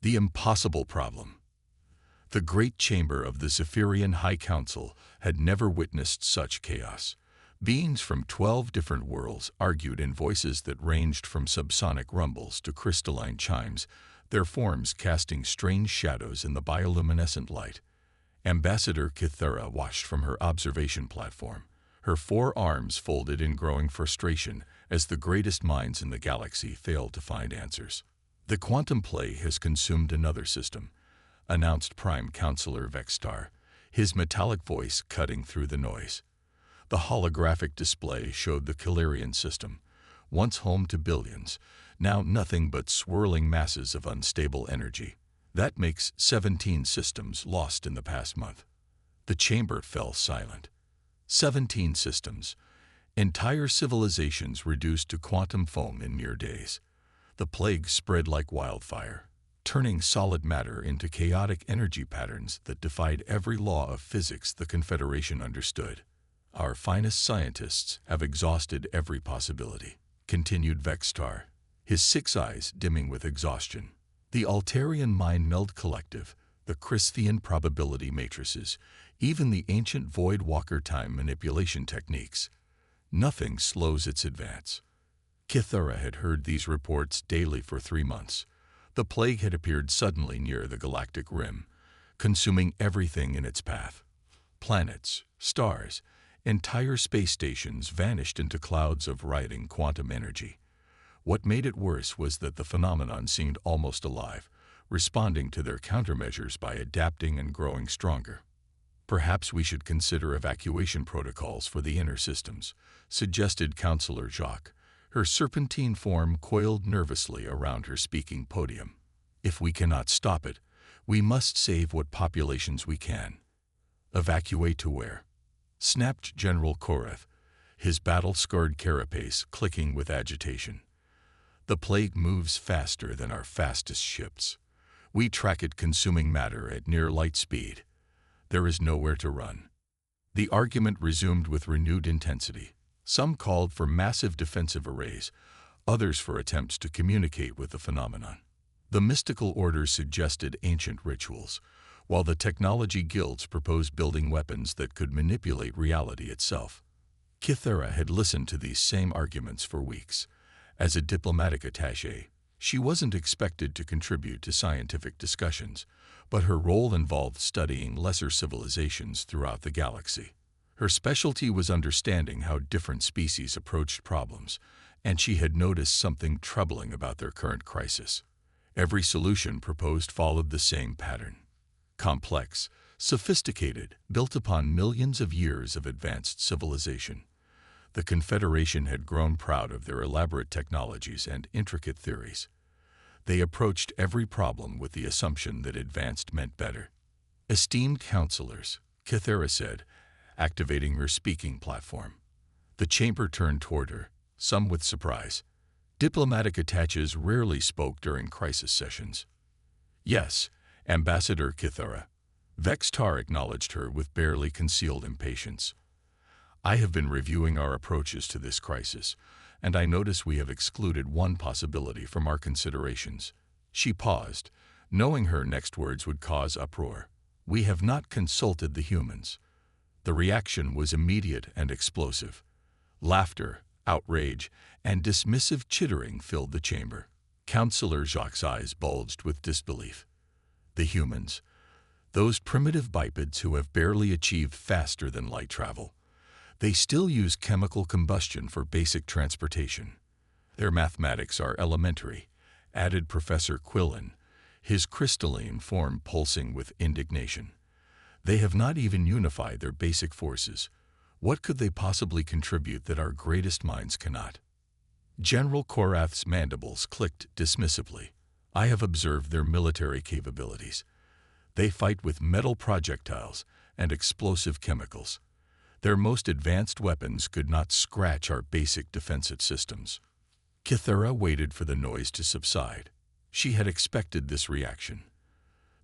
The impossible problem. The great chamber of the Zephyrian High Council had never witnessed such chaos. Beings from 12 different worlds argued in voices that ranged from subsonic rumbles to crystalline chimes, their forms casting strange shadows in the bioluminescent light. Ambassador Kythera watched from her observation platform, her 4 arms folded in growing frustration as the greatest minds in the galaxy failed to find answers. "The quantum play has consumed another system," announced Prime Counselor Vextar, his metallic voice cutting through the noise. The holographic display showed the Calirian system, once home to billions, now nothing but swirling masses of unstable energy. That makes 17 systems lost in the past month. The chamber fell silent. 17 systems. Entire civilizations reduced to quantum foam in mere days. The plague spread like wildfire, turning solid matter into chaotic energy patterns that defied every law of physics the Confederation understood. "Our finest scientists have exhausted every possibility," continued Vextar, his 6 eyes dimming with exhaustion. "The Altarian Mind Meld Collective, the Christhian probability matrices, even the ancient Void Walker time manipulation techniques. Nothing slows its advance." Kythera had heard these reports daily for 3 months. The plague had appeared suddenly near the galactic rim, consuming everything in its path. Planets, stars, entire space stations vanished into clouds of rioting quantum energy. What made it worse was that the phenomenon seemed almost alive, responding to their countermeasures by adapting and growing stronger. "Perhaps we should consider evacuation protocols for the inner systems," suggested Counselor Jacques, her serpentine form coiled nervously around her speaking podium. "If we cannot stop it, we must save what populations we can." "Evacuate to where?" snapped General Korath, his battle-scarred carapace clicking with agitation. "The plague moves faster than our fastest ships. We track it consuming matter at near light speed. There is nowhere to run." The argument resumed with renewed intensity. Some called for massive defensive arrays, others for attempts to communicate with the phenomenon. The mystical orders suggested ancient rituals, while the technology guilds proposed building weapons that could manipulate reality itself. Kythera had listened to these same arguments for weeks. As a diplomatic attaché, she wasn't expected to contribute to scientific discussions, but her role involved studying lesser civilizations throughout the galaxy. Her specialty was understanding how different species approached problems, and she had noticed something troubling about their current crisis. Every solution proposed followed the same pattern. Complex, sophisticated, built upon millions of years of advanced civilization. The Confederation had grown proud of their elaborate technologies and intricate theories. They approached every problem with the assumption that advanced meant better. "Esteemed counselors," Kythera said, activating her speaking platform. The chamber turned toward her, some with surprise. Diplomatic attaches rarely spoke during crisis sessions. "Yes, Ambassador Kythera." Vextar acknowledged her with barely concealed impatience. "I have been reviewing our approaches to this crisis, and I notice we have excluded one possibility from our considerations." She paused, knowing her next words would cause uproar. "We have not consulted the humans." The reaction was immediate and explosive. Laughter, outrage, and dismissive chittering filled the chamber. Counselor Jacques' eyes bulged with disbelief. The humans, those primitive bipeds who have barely achieved faster than light travel. They still use chemical combustion for basic transportation. Their mathematics are elementary, added Professor Quillen, his crystalline form pulsing with indignation. They have not even unified their basic forces. What could they possibly contribute that our greatest minds cannot? General Korath's mandibles clicked dismissively. "I have observed their military capabilities. They fight with metal projectiles and explosive chemicals. Their most advanced weapons could not scratch our basic defensive systems." Kythera waited for the noise to subside. She had expected this reaction.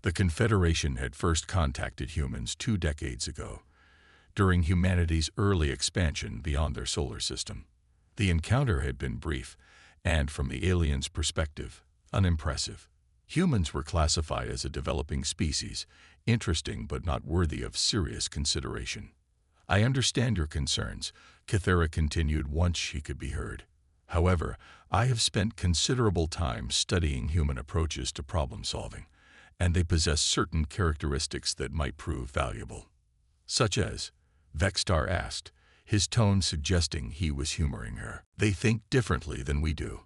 The Confederation had first contacted humans 2 decades ago, during humanity's early expansion beyond their solar system. The encounter had been brief, and from the aliens' perspective, unimpressive. Humans were classified as a developing species, interesting but not worthy of serious consideration. I understand your concerns, Kythera continued once she could be heard. However, I have spent considerable time studying human approaches to problem solving, and they possess certain characteristics that might prove valuable. Such as, Vextar asked, his tone suggesting he was humoring her. They think differently than we do.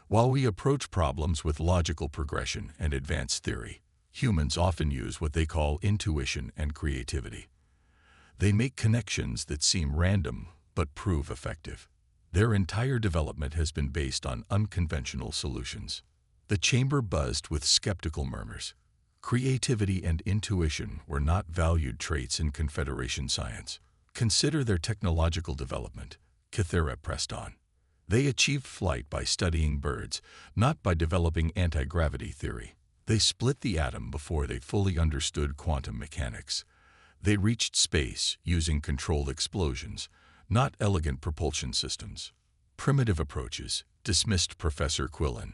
While we approach problems with logical progression and advanced theory, humans often use what they call intuition and creativity. They make connections that seem random but prove effective. Their entire development has been based on unconventional solutions. The chamber buzzed with skeptical murmurs. Creativity and intuition were not valued traits in Confederation science. Consider their technological development, Kythera pressed on. They achieved flight by studying birds, not by developing anti-gravity theory. They split the atom before they fully understood quantum mechanics. They reached space using controlled explosions, not elegant propulsion systems. Primitive approaches, dismissed Professor Quillen.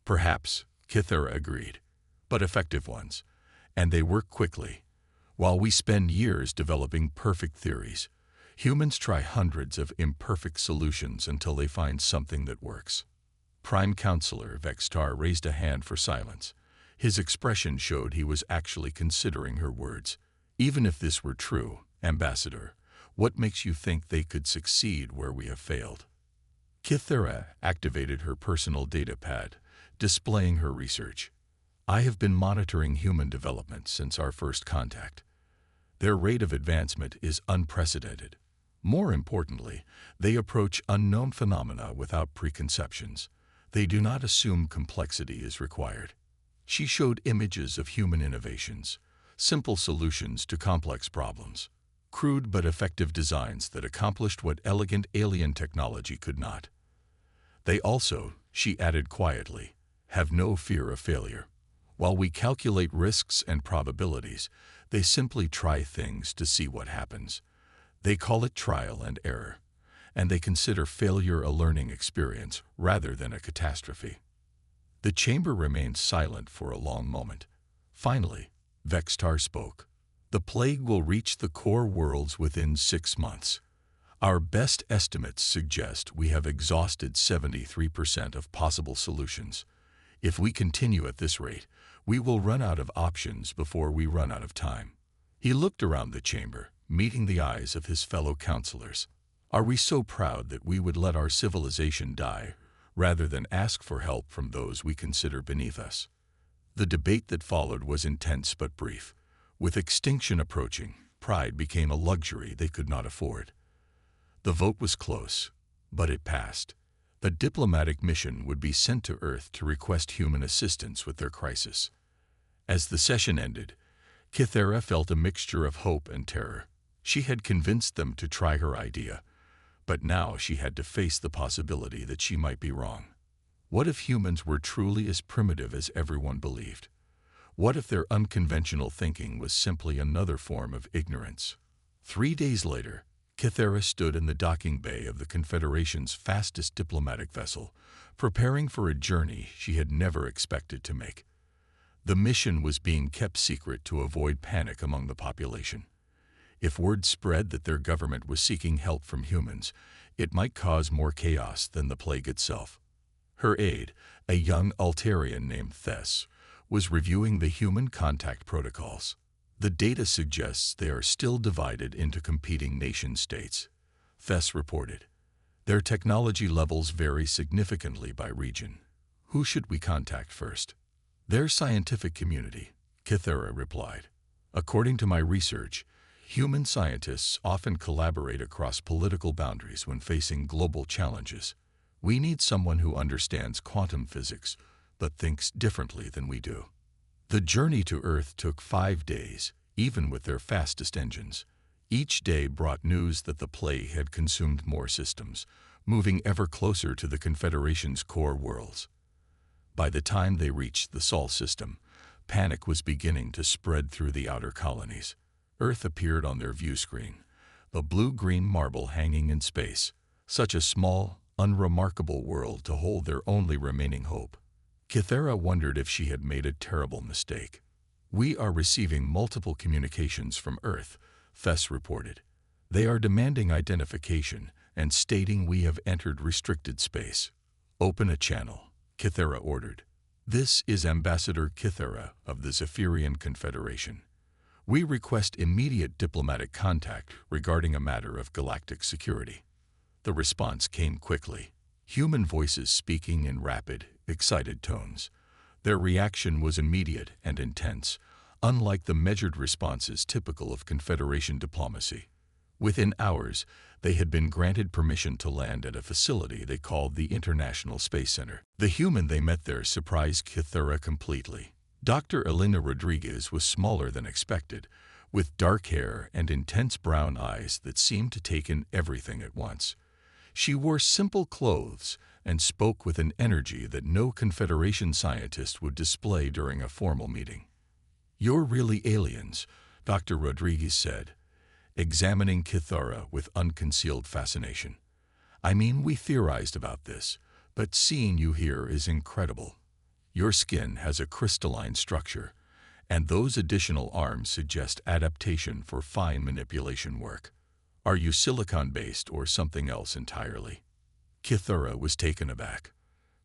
Perhaps, Kythera agreed, but effective ones, and they work quickly. While we spend years developing perfect theories, humans try hundreds of imperfect solutions until they find something that works. Prime Counselor Vextar raised a hand for silence. His expression showed he was actually considering her words. Even if this were true, Ambassador, what makes you think they could succeed where we have failed? Kythera activated her personal data pad, displaying her research. I have been monitoring human development since our first contact. Their rate of advancement is unprecedented. More importantly, they approach unknown phenomena without preconceptions. They do not assume complexity is required. She showed images of human innovations, simple solutions to complex problems, crude but effective designs that accomplished what elegant alien technology could not. They also, she added quietly, have no fear of failure. While we calculate risks and probabilities, they simply try things to see what happens. They call it trial and error, and they consider failure a learning experience rather than a catastrophe. The chamber remained silent for a long moment. Finally, Vextar spoke. The plague will reach the core worlds within 6 months. Our best estimates suggest we have exhausted 73% of possible solutions. If we continue at this rate, we will run out of options before we run out of time. He looked around the chamber, meeting the eyes of his fellow counselors. Are we so proud that we would let our civilization die, rather than ask for help from those we consider beneath us? The debate that followed was intense but brief. With extinction approaching, pride became a luxury they could not afford. The vote was close, but it passed. A diplomatic mission would be sent to Earth to request human assistance with their crisis. As the session ended, Kythera felt a mixture of hope and terror. She had convinced them to try her idea, but now she had to face the possibility that she might be wrong. What if humans were truly as primitive as everyone believed? What if their unconventional thinking was simply another form of ignorance? 3 days later, Kythera stood in the docking bay of the Confederation's fastest diplomatic vessel, preparing for a journey she had never expected to make. The mission was being kept secret to avoid panic among the population. If word spread that their government was seeking help from humans, it might cause more chaos than the plague itself. Her aide, a young Altarian named Thess, was reviewing the human contact protocols. The data suggests they are still divided into competing nation-states, Thess reported. Their technology levels vary significantly by region. Who should we contact first? Their scientific community, Kythera replied. According to my research, human scientists often collaborate across political boundaries when facing global challenges. We need someone who understands quantum physics, but thinks differently than we do. The journey to Earth took 5 days, even with their fastest engines. Each day brought news that the plague had consumed more systems, moving ever closer to the Confederation's core worlds. By the time they reached the Sol system, panic was beginning to spread through the outer colonies. Earth appeared on their view screen, a blue-green marble hanging in space, such a small, unremarkable world to hold their only remaining hope. Kythera wondered if she had made a terrible mistake. "We are receiving multiple communications from Earth," Fess reported. "They are demanding identification and stating we have entered restricted space." "Open a channel," Kythera ordered. "This is Ambassador Kythera of the Zephyrian Confederation. We request immediate diplomatic contact regarding a matter of galactic security." The response came quickly. Human voices speaking in rapid, excited tones. Their reaction was immediate and intense, unlike the measured responses typical of Confederation diplomacy. Within hours, they had been granted permission to land at a facility they called the International Space Center. The human they met there surprised Kythera completely. Dr. Elena Rodriguez was smaller than expected, with dark hair and intense brown eyes that seemed to take in everything at once. She wore simple clothes and spoke with an energy that no Confederation scientist would display during a formal meeting. "You're really aliens," Dr. Rodriguez said, examining Kythera with unconcealed fascination. "I mean, we theorized about this, but seeing you here is incredible. Your skin has a crystalline structure, and those additional arms suggest adaptation for fine manipulation work. Are you silicon-based or something else entirely?" Kythera was taken aback.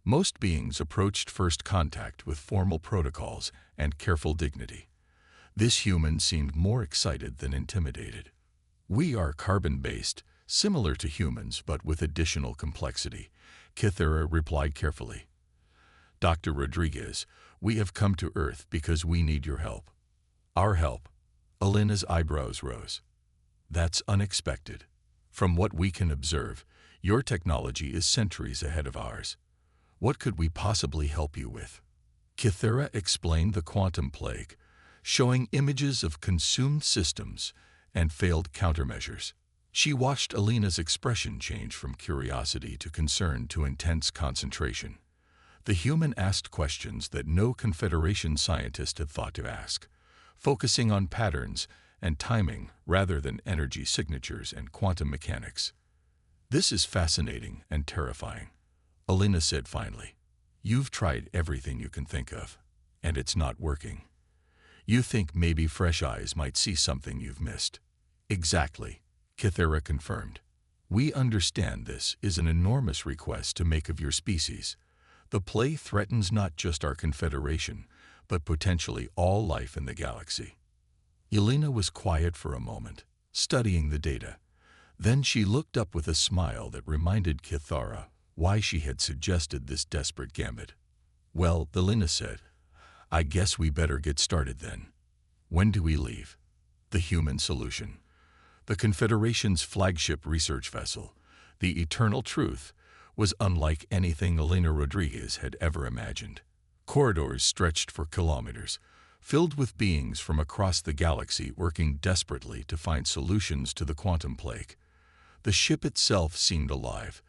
Most beings approached first contact with formal protocols and careful dignity. This human seemed more excited than intimidated. "We are carbon-based, similar to humans but with additional complexity," Kythera replied carefully. "Dr. Rodriguez, we have come to Earth because we need your help." "Our help?" Elena's eyebrows rose. "That's unexpected. From what we can observe, your technology is centuries ahead of ours. What could we possibly help you with?" Kythera explained the quantum plague, showing images of consumed systems and failed countermeasures. She watched Elena's expression change from curiosity to concern to intense concentration. The human asked questions that no Confederation scientist had thought to ask, focusing on patterns and timing rather than energy signatures and quantum mechanics. "This is fascinating and terrifying," Elena said finally. "You've tried everything you can think of, and it's not working. You think maybe fresh eyes might see something you've missed." "Exactly," Kythera confirmed. "We understand this is an enormous request to make of your species. The plague threatens not just our Confederation, but potentially all life in the galaxy." Elena was quiet for a moment, studying the data. Then she looked up with a smile that reminded Kythera why she had suggested this desperate gambit. "Well," Elena said, "I guess we better get started then. When do we leave?" The Human Solution. The Confederation's flagship research vessel, the Eternal Truth, was unlike anything Elena Rodriguez had ever imagined. Corridors stretched for kilometers, filled with beings from across the galaxy working desperately to find solutions to the quantum plague. The ship itself seemed alive,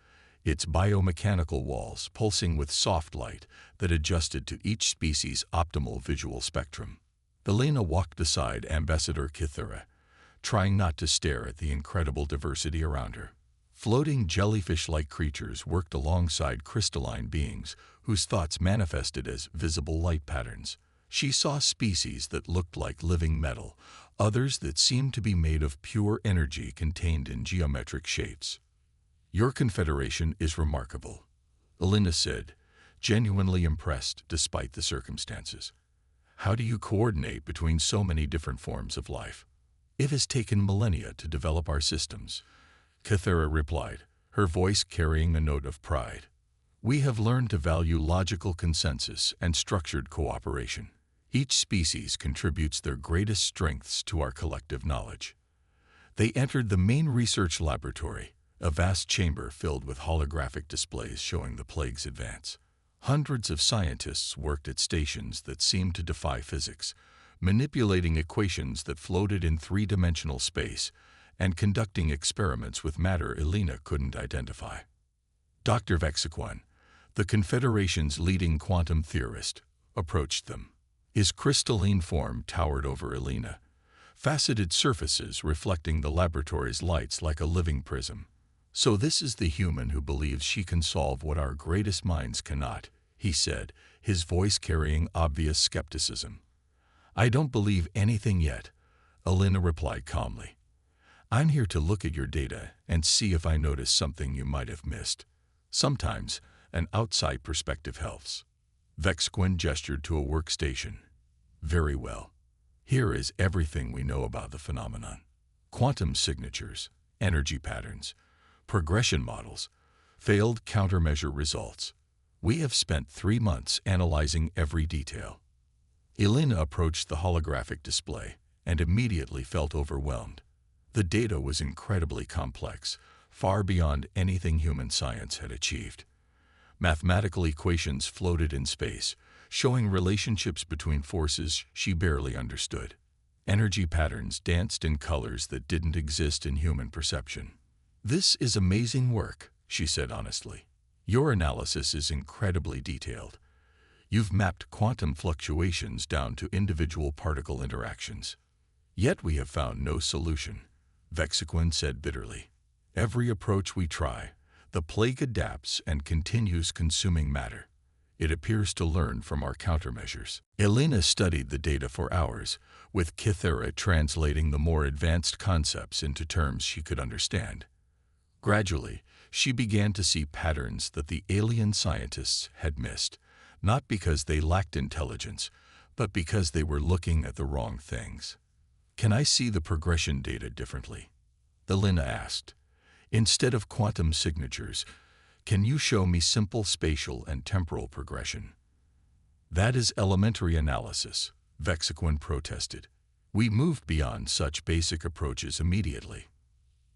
its biomechanical walls pulsing with soft light that adjusted to each species' optimal visual spectrum. Elena walked beside Ambassador Kythera, trying not to stare at the incredible diversity around her. Floating jellyfish-like creatures worked alongside crystalline beings whose thoughts manifested as visible light patterns. She saw species that looked like living metal, others that seemed to be made of pure energy contained in geometric shapes. "Your Confederation is remarkable," Elena said, genuinely impressed despite the circumstances. "How do you coordinate between so many different forms of life?" "It has taken millennia to develop our systems," Kythera replied, her voice carrying a note of pride. "We have learned to value logical consensus and structured cooperation. Each species contributes their greatest strengths to our collective knowledge." They entered the main research laboratory, a vast chamber filled with holographic displays showing the plague's advance. Hundreds of scientists worked at stations that seemed to defy physics, manipulating equations that floated in three-dimensional space and conducting experiments with matter Elena couldn't identify. Dr. Vexaquan, the Confederation's leading quantum theorist, approached them. His crystalline form towered over Elena, faceted surfaces reflecting the laboratory's lights like a living prism. "So this is the human who believes she can solve what our greatest minds cannot," he said, his voice carrying obvious skepticism. "I don't believe anything yet," Elena replied calmly. "I'm here to look at your data and see if I notice something you might have missed. Sometimes an outside perspective helps." Vexquin gestured to a workstation. "Very well. Here is everything we know about the phenomenon. Quantum signatures, energy patterns, progression models, failed countermeasure results. We have spent 3 months analyzing every detail." Elena approached the holographic display and immediately felt overwhelmed. The data was incredibly complex, far beyond anything human science had achieved. Mathematical equations floated in space, showing relationships between forces she barely understood. Energy patterns danced in colors that didn't exist in human perception. "This is amazing work," she said honestly. "Your analysis is incredibly detailed. You've mapped quantum fluctuations down to individual particle interactions. Yet we have found no solution," Vexquin said bitterly. "Every approach we try, the plague adapts and continues consuming matter. It appears to learn from our countermeasures." Elena studied the data for hours, with Kythera translating the more advanced concepts into terms she could understand. Gradually, she began to see patterns that the alien scientists had missed, not because they lacked intelligence, but because they were looking at the wrong things. "Can I see the progression data differently?" Elena asked. "Instead of quantum signatures, can you show me simple spatial and temporal progression?" "That is elementary analysis," Vexquin protested. "We moved beyond such basic approaches immediately."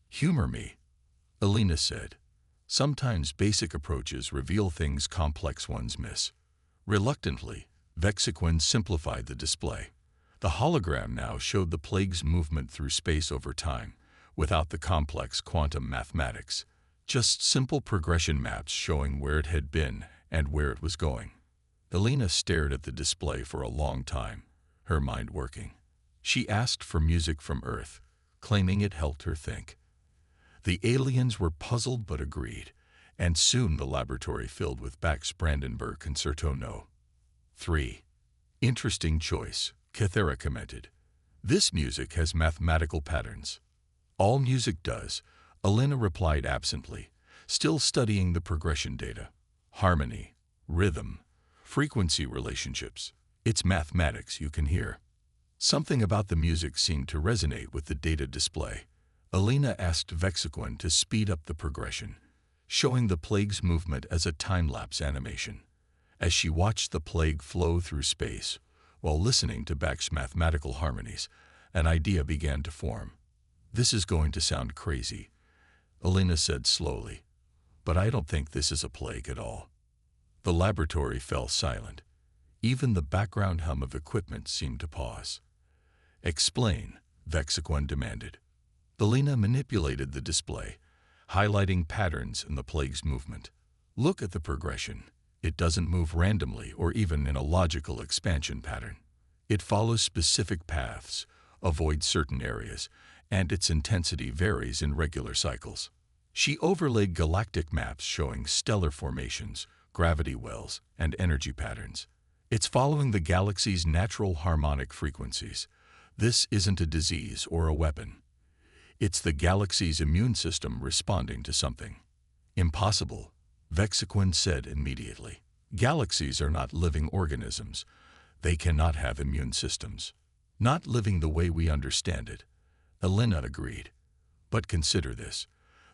"Humor me," Elena said. "Sometimes basic approaches reveal things complex ones miss." Reluctantly, Vexquin simplified the display. The hologram now showed the plague's movement through space over time, without the complex quantum mathematics. Just simple progression maps showing where it had been and where it was going. Elena stared at the display for a long time, her mind working. She asked for music from Earth, claiming it helped her think. The aliens were puzzled but agreed, and soon the laboratory filled with Bach's Brandenburg Concerto No. 3. "Interesting choice," Kythera commented. "This music has mathematical patterns." "All music does," Elena replied absently, still studying the progression data. "Harmony, rhythm, frequency relationships. It's mathematics you can hear." Something about the music seemed to resonate with the data display. Elena asked Vexquin to speed up the progression, showing the plague's movement as a time-lapse animation. As she watched the plague flow through space, while listening to Bach's mathematical harmonies, an idea began to form. "This is going to sound crazy," Elena said slowly, "but I don't think this is a plague at all." The laboratory fell silent. Even the background hum of equipment seemed to pause. "Explain," Vexquin demanded. Elena manipulated the display, highlighting patterns in the plague's movement. "Look at the progression. It doesn't move randomly or even in a logical expansion pattern. It follows specific paths, avoids certain areas, and its intensity varies in regular cycles." She overlaid galactic maps showing stellar formations, gravity wells, and energy patterns. "It's following the galaxy's natural harmonic frequencies. This isn't a disease or a weapon. It's the galaxy's immune system responding to something." "Impossible," Vexquin said immediately. "Galaxies are not living organisms. They cannot have immune systems." "Not living the way we understand it," Elena agreed. "But consider this.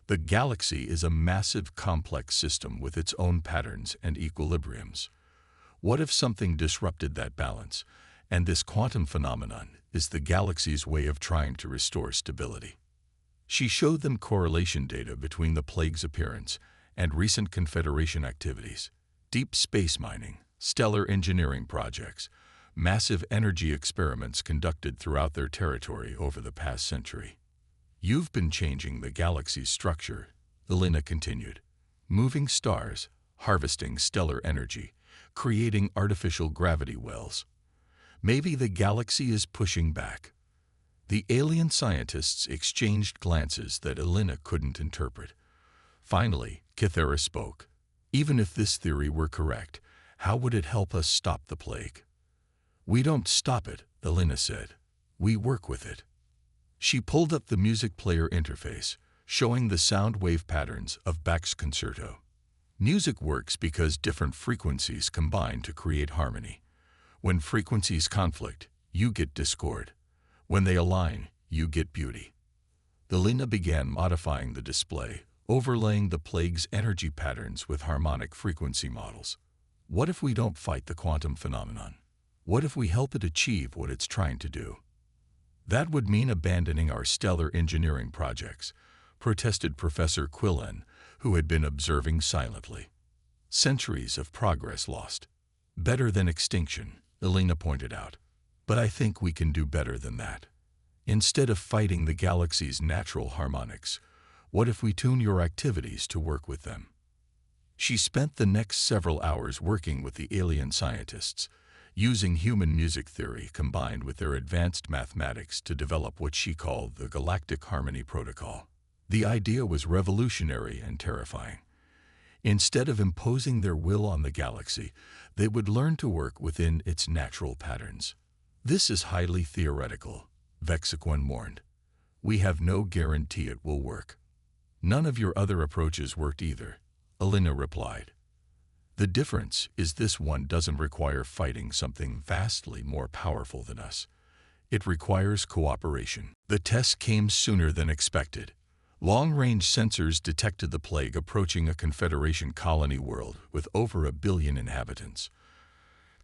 The galaxy is a massive, complex system with its own patterns and equilibriums. What if something disrupted that balance, and this quantum phenomenon is the galaxy's way of trying to restore stability?" She showed them correlation data between the plague's appearance and recent Confederation activities: deep space mining, stellar engineering projects, massive energy experiments conducted throughout their territory over the past century. "You've been changing the galaxy's structure," Elena continued. "Moving stars, harvesting stellar energy, creating artificial gravity wells. Maybe the galaxy is pushing back." The alien scientists exchanged glances that Elena couldn't interpret. Finally, Kythera spoke. "Even if this theory were correct, How would it help us stop the plague? We don't stop it, Elena said. We work with it. She pulled up the music player interface, showing the sound wave patterns of Bach's concerto. Music works because different frequencies combine to create harmony. When frequencies conflict, you get discord. When they align, you get beauty. Elena began modifying the display, overlaying the plague's energy patterns with harmonic frequency models. What if we don't fight the quantum phenomenon? What if we help it achieve what it's trying to do? That would mean abandoning our stellar engineering projects, protested Professor Quillen, who had been observing silently. Centuries of progress lost. Better than extinction, Elena pointed out. But I think we can do better than that. Instead of fighting the galaxy's natural harmonics, what if we tune your activities to work with them? She spent the next several hours working with the alien scientists, using human music theory combined with their advanced mathematics to develop what she called the Galactic Harmony Protocol. The idea was revolutionary and terrifying. Instead of imposing their will on the galaxy, they would learn to work within its natural patterns. This is highly theoretical, Vexaquan warned. We have no guarantee it will work. None of your other approaches worked either, Elena replied. The difference is this one doesn't require fighting something vastly more powerful than us. It requires cooperation. The test came sooner than expected. Long-range sensors detected the plague approaching a Confederation colony world with over 1 billion inhabitants.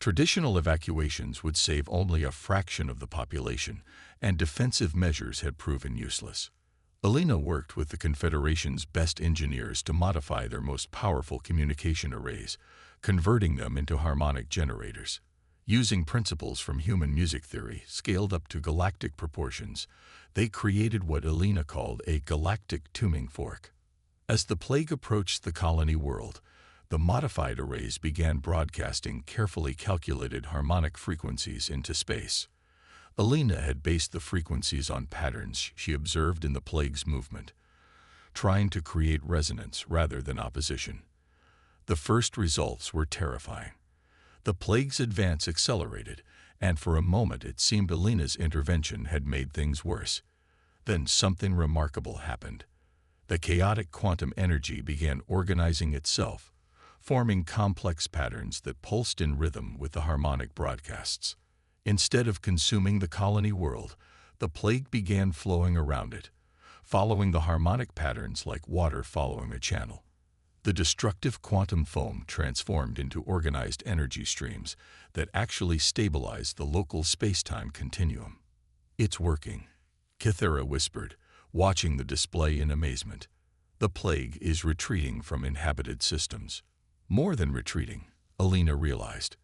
Traditional evacuations would save only a fraction of the population, and defensive measures had proven useless. Elena worked with the Confederation's best engineers to modify their most powerful communication arrays, converting them into harmonic generators. Using principles from human music theory scaled up to galactic proportions, they created what Elena called a galactic tuning fork. As the plague approached the colony world, the modified arrays began broadcasting carefully calculated harmonic frequencies into space. Elena had based the frequencies on patterns she observed in the plague's movement, trying to create resonance rather than opposition. The first results were terrifying. The plague's advance accelerated, and for a moment it seemed Elena's intervention had made things worse. Then something remarkable happened. The chaotic quantum energy began organizing itself, forming complex patterns that pulsed in rhythm with the harmonic broadcasts. Instead of consuming the colony world, the plague began flowing around it, following the harmonic patterns like water following a channel. The destructive quantum foam transformed into organized energy streams that actually stabilized the local space-time continuum. It's working, Kythera whispered, watching the display in amazement. The plague is retreating from inhabited systems. More than retreating, Elena realized.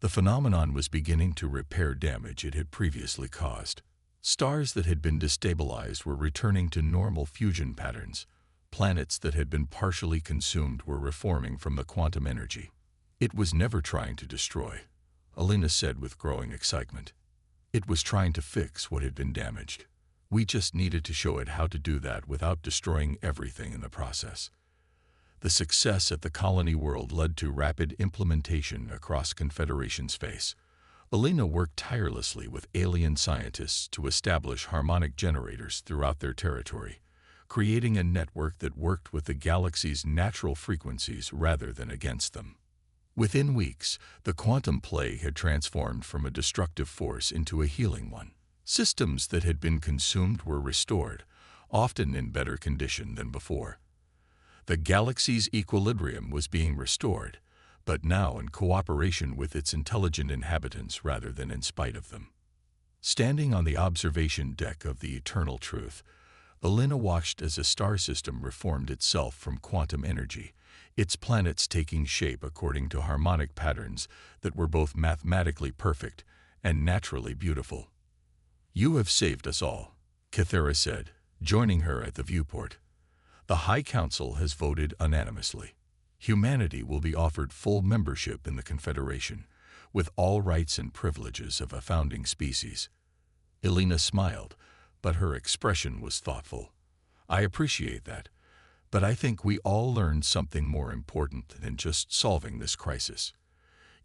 The phenomenon was beginning to repair damage it had previously caused. Stars that had been destabilized were returning to normal fusion patterns. Planets that had been partially consumed were reforming from the quantum energy. It was never trying to destroy, Elena said with growing excitement. It was trying to fix what had been damaged. We just needed to show it how to do that without destroying everything in the process. The success at the colony world led to rapid implementation across Confederation space. Elena worked tirelessly with alien scientists to establish harmonic generators throughout their territory, creating a network that worked with the galaxy's natural frequencies rather than against them. Within weeks, the quantum plague had transformed from a destructive force into a healing one. Systems that had been consumed were restored, often in better condition than before. The galaxy's equilibrium was being restored, but now in cooperation with its intelligent inhabitants rather than in spite of them. Standing on the observation deck of the Eternal Truth, Elena watched as a star system reformed itself from quantum energy, its planets taking shape according to harmonic patterns that were both mathematically perfect and naturally beautiful. You have saved us all, Kythera said, joining her at the viewport. The High Council has voted unanimously. Humanity will be offered full membership in the Confederation, with all rights and privileges of a founding species. Elena smiled, but her expression was thoughtful. I appreciate that, but I think we all learned something more important than just solving this crisis.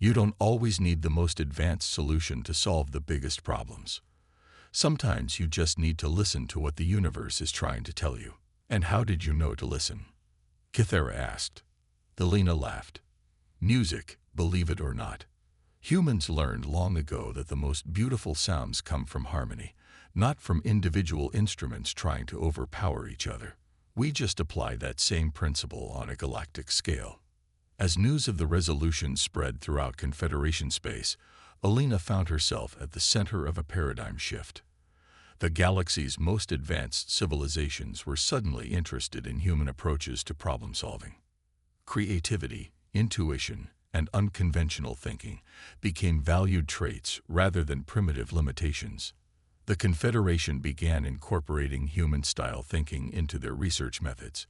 You don't always need the most advanced solution to solve the biggest problems. Sometimes you just need to listen to what the universe is trying to tell you. And how did you know to listen? Kythera asked. Elena laughed. Music, believe it or not. Humans learned long ago that the most beautiful sounds come from harmony, not from individual instruments trying to overpower each other. We just apply that same principle on a galactic scale. As news of the resolution spread throughout Confederation space, Elena found herself at the center of a paradigm shift. The galaxy's most advanced civilizations were suddenly interested in human approaches to problem solving. Creativity, intuition, and unconventional thinking became valued traits rather than primitive limitations. The Confederation began incorporating human-style thinking into their research methods.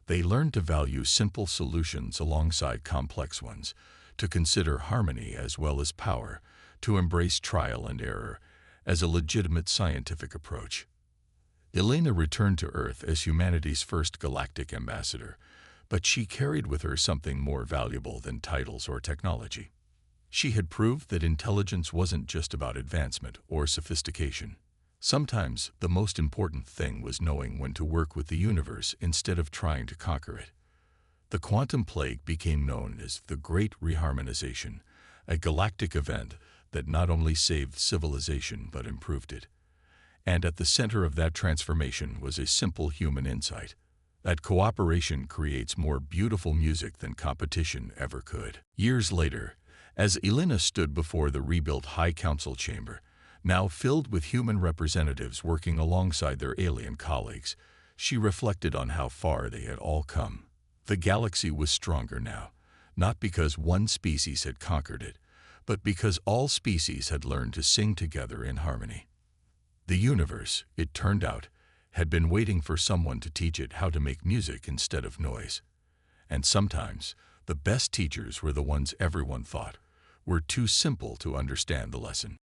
They learned to value simple solutions alongside complex ones, to consider harmony as well as power, to embrace trial and error as a legitimate scientific approach. Elena returned to Earth as humanity's first galactic ambassador, but she carried with her something more valuable than titles or technology. She had proved that intelligence wasn't just about advancement or sophistication. Sometimes the most important thing was knowing when to work with the universe instead of trying to conquer it. The quantum plague became known as the Great Reharmonization, a galactic event that not only saved civilization but improved it. And at the center of that transformation was a simple human insight: that cooperation creates more beautiful music than competition ever could. Years later, as Elena stood before the rebuilt High Council chamber, now filled with human representatives working alongside their alien colleagues, she reflected on how far they had all come. The galaxy was stronger now, not because one species had conquered it, but because all species had learned to sing together in harmony. The universe, it turned out, had been waiting for someone to teach it how to make music instead of noise. And sometimes, the best teachers were the ones everyone thought were too simple to understand the lesson.